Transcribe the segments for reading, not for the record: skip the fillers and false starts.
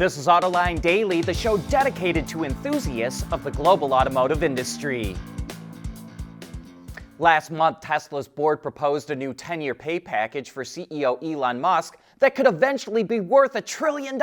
This is Autoline Daily, the show dedicated to enthusiasts of the global automotive industry. Last month, Tesla's board proposed a new 10-year pay package for CEO Elon Musk that could eventually be worth $1 trillion.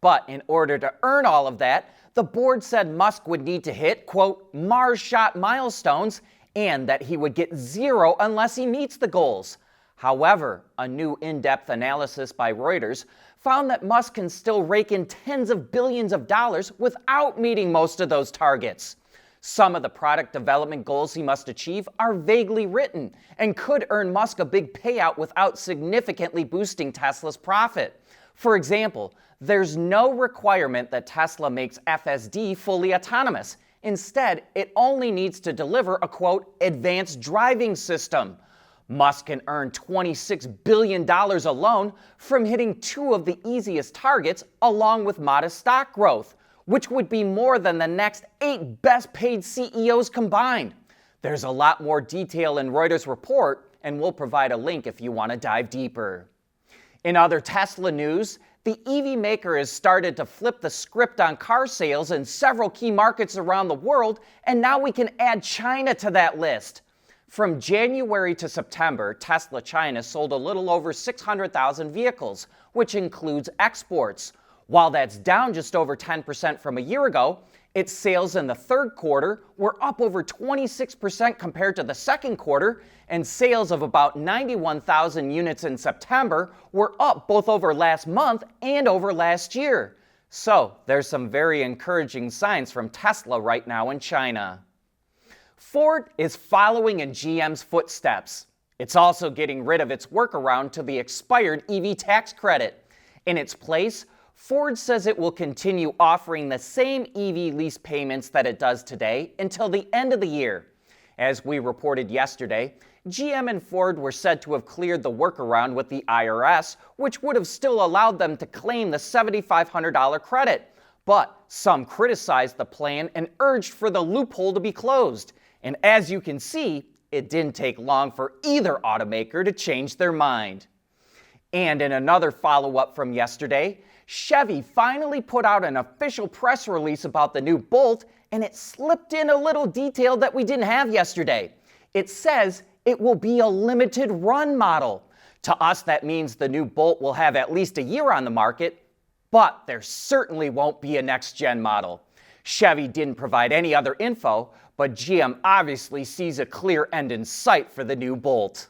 But in order to earn all of that, the board said Musk would need to hit, quote, Mars shot milestones, and that he would get zero unless he meets the goals. However, a new in-depth analysis by Reuters found that Musk can still rake in tens of billions of dollars without meeting most of those targets. Some of the product development goals he must achieve are vaguely written and could earn Musk a big payout without significantly boosting Tesla's profit. For example, there's no requirement that Tesla makes FSD fully autonomous. Instead, it only needs to deliver a, quote, advanced driving system. Musk can earn $26 billion alone from hitting two of the easiest targets along with modest stock growth, which would be more than the next 8 best-paid CEOs combined. There's a lot more detail in Reuters' report, and we'll provide a link if you want to dive deeper. In other Tesla news, the EV maker has started to flip the script on car sales in several key markets around the world, and now we can add China to that list. From January to September, Tesla China sold a little over 600,000 vehicles, which includes exports. While that's down just over 10% from a year ago, its sales in the third quarter were up over 26% compared to the second quarter, and sales of about 91,000 units in September were up both over last month and over last year. So there's some very encouraging signs from Tesla right now in China. Ford is following in GM's footsteps. It's also getting rid of its workaround to the expired EV tax credit. In its place, Ford says it will continue offering the same EV lease payments that it does today until the end of the year. As we reported yesterday, GM and Ford were said to have cleared the workaround with the IRS, which would have still allowed them to claim the $7,500 credit. But some criticized the plan and urged for the loophole to be closed. And as you can see, it didn't take long for either automaker to change their mind. And in another follow-up from yesterday, Chevy finally put out an official press release about the new Bolt, and it slipped in a little detail that we didn't have yesterday. It says it will be a limited run model. To us, that means the new Bolt will have at least a year on the market, but there certainly won't be a next-gen model. Chevy didn't provide any other info, but GM obviously sees a clear end in sight for the new Bolt.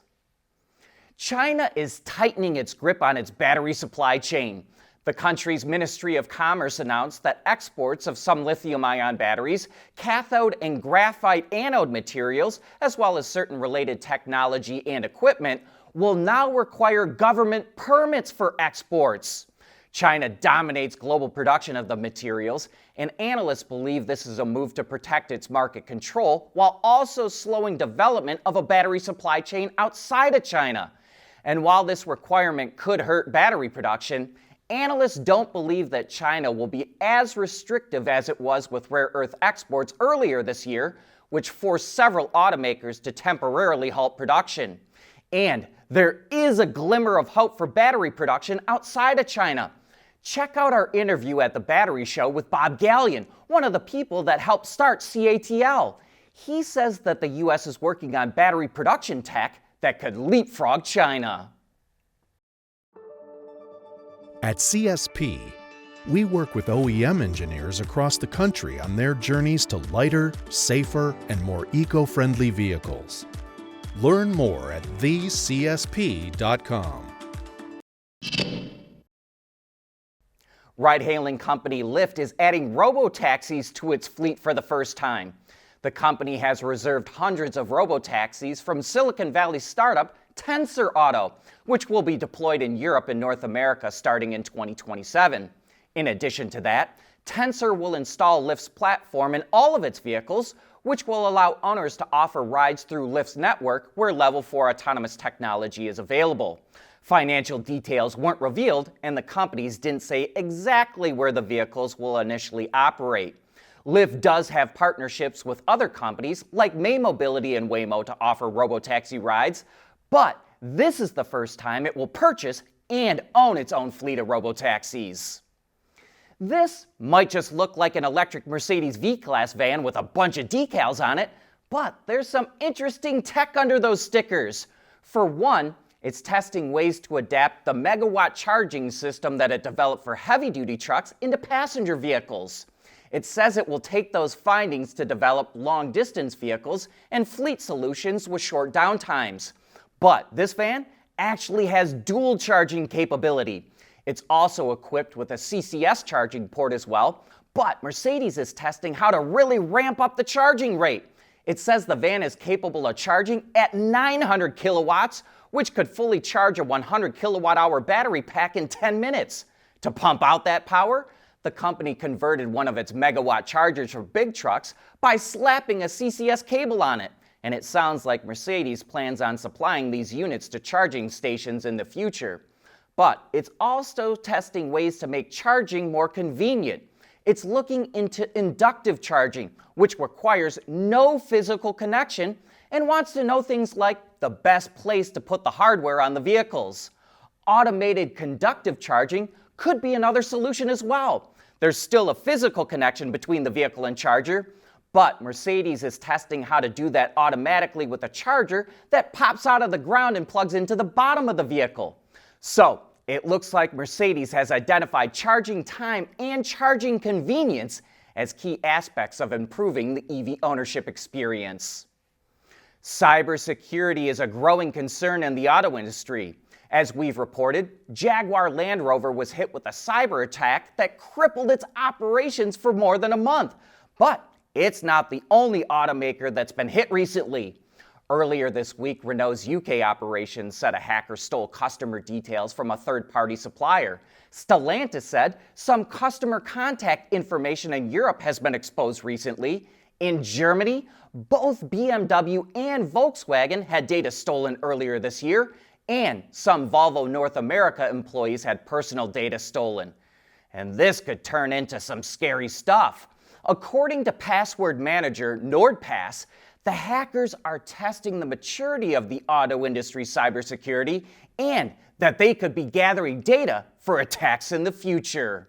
China is tightening its grip on its battery supply chain. The country's Ministry of Commerce announced that exports of some lithium-ion batteries, cathode and graphite anode materials, as well as certain related technology and equipment, will now require government permits for exports. China dominates global production of the materials, and analysts believe this is a move to protect its market control while also slowing development of a battery supply chain outside of China. And while this requirement could hurt battery production, analysts don't believe that China will be as restrictive as it was with rare earth exports earlier this year, which forced several automakers to temporarily halt production. And there is a glimmer of hope for battery production outside of China. Check out our interview at the Battery Show with Bob Gallion, one of the people that helped start CATL. He says that the U.S. is working on battery production tech that could leapfrog China. At CSP, we work with OEM engineers across the country on their journeys to lighter, safer, and more eco-friendly vehicles. Learn more at thecsp.com. Ride-hailing company Lyft is adding Robotaxis to its fleet for the first time. The company has reserved hundreds of Robotaxis from Silicon Valley startup Tensor Auto, which will be deployed in Europe and North America starting in 2027. In addition to that, Tensor will install Lyft's platform in all of its vehicles, which will allow owners to offer rides through Lyft's network where Level 4 autonomous technology is available. Financial details weren't revealed, and the companies didn't say exactly where the vehicles will initially operate. Lyft does have partnerships with other companies like May Mobility and Waymo to offer robotaxi rides, but this is the first time it will purchase and own its own fleet of robotaxis. This might just look like an electric Mercedes V-Class van with a bunch of decals on it, but there's some interesting tech under those stickers. For one, it's testing ways to adapt the megawatt charging system that it developed for heavy-duty trucks into passenger vehicles. It says it will take those findings to develop long-distance vehicles and fleet solutions with short downtimes. But this van actually has dual charging capability. It's also equipped with a CCS charging port as well, but Mercedes is testing how to really ramp up the charging rate. It says the van is capable of charging at 900 kilowatts, which could fully charge a 100 kilowatt hour battery pack in 10 minutes. To pump out that power, the company converted one of its megawatt chargers for big trucks by slapping a CCS cable on it. And it sounds like Mercedes plans on supplying these units to charging stations in the future. But it's also testing ways to make charging more convenient. It's looking into inductive charging, which requires no physical connection, and wants to know things like the best place to put the hardware on the vehicles. Automated conductive charging could be another solution as well. There's still a physical connection between the vehicle and charger, but Mercedes is testing how to do that automatically with a charger that pops out of the ground and plugs into the bottom of the vehicle. So, it looks like Mercedes has identified charging time and charging convenience as key aspects of improving the EV ownership experience. Cybersecurity is a growing concern in the auto industry. As we've reported, Jaguar Land Rover was hit with a cyber attack that crippled its operations for more than a month. But it's not the only automaker that's been hit recently. Earlier this week, Renault's UK operations said a hacker stole customer details from a third-party supplier. Stellantis said some customer contact information in Europe has been exposed recently. In Germany, both BMW and Volkswagen had data stolen earlier this year, and some Volvo North America employees had personal data stolen. And this could turn into some scary stuff. According to password manager NordPass, the hackers are testing the maturity of the auto industry's cybersecurity and that they could be gathering data for attacks in the future.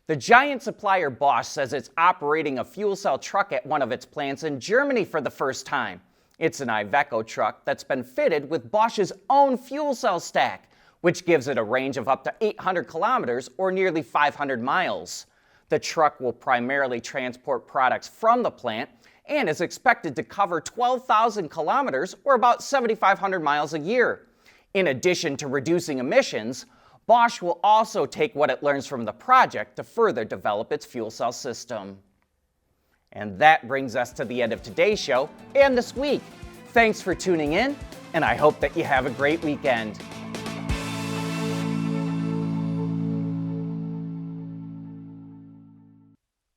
The giant supplier Bosch says it's operating a fuel cell truck at one of its plants in Germany for the first time. It's an Iveco truck that's been fitted with Bosch's own fuel cell stack, which gives it a range of up to 800 kilometers or nearly 500 miles. The truck will primarily transport products from the plant and is expected to cover 12,000 kilometers or about 7,500 miles a year. In addition to reducing emissions, Bosch will also take what it learns from the project to further develop its fuel cell system. And that brings us to the end of today's show and this week. Thanks for tuning in, and I hope that you have a great weekend.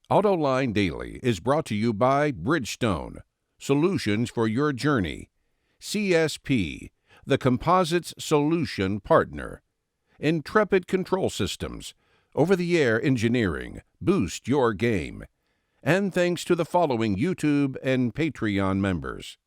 Autoline Daily is brought to you by Bridgestone, solutions for your journey. CSP, the composites solution partner. Intrepid Control Systems, over-the-air engineering, boost your game. And thanks to the following YouTube and Patreon members.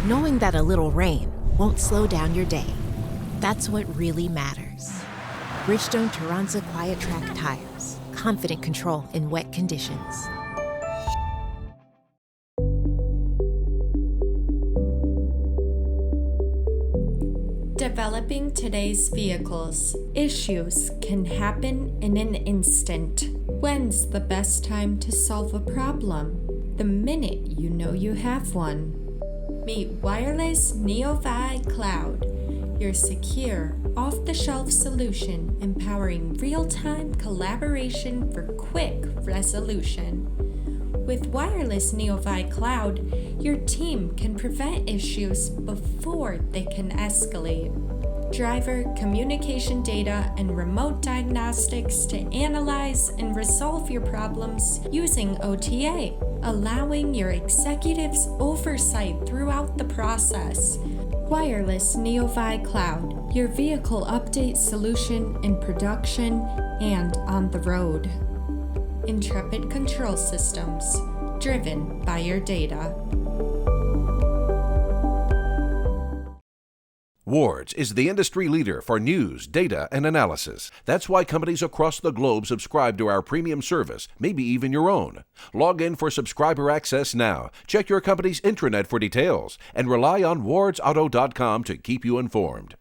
Knowing that a little rain won't slow down your day, that's what really matters. Bridgestone Turanza Quiet Track tires, confident control in wet conditions. Developing today's vehicles. Issues can happen in an instant. When's the best time to solve a problem? The minute you know you have one. Meet Wireless NeoVi Cloud, your secure, off-the-shelf solution empowering real-time collaboration for quick resolution. With Wireless NeoVi Cloud, your team can prevent issues before they can escalate. Driver communication data and remote diagnostics to analyze and resolve your problems using OTA, allowing your executives oversight throughout the process. Wireless Neovi Cloud, your vehicle update solution in production and on the road. Intrepid Control Systems, driven by your data. Wards is the industry leader for news, data, and analysis. That's why companies across the globe subscribe to our premium service, maybe even your own. Log in for subscriber access now. Check your company's intranet for details and rely on wardsauto.com to keep you informed.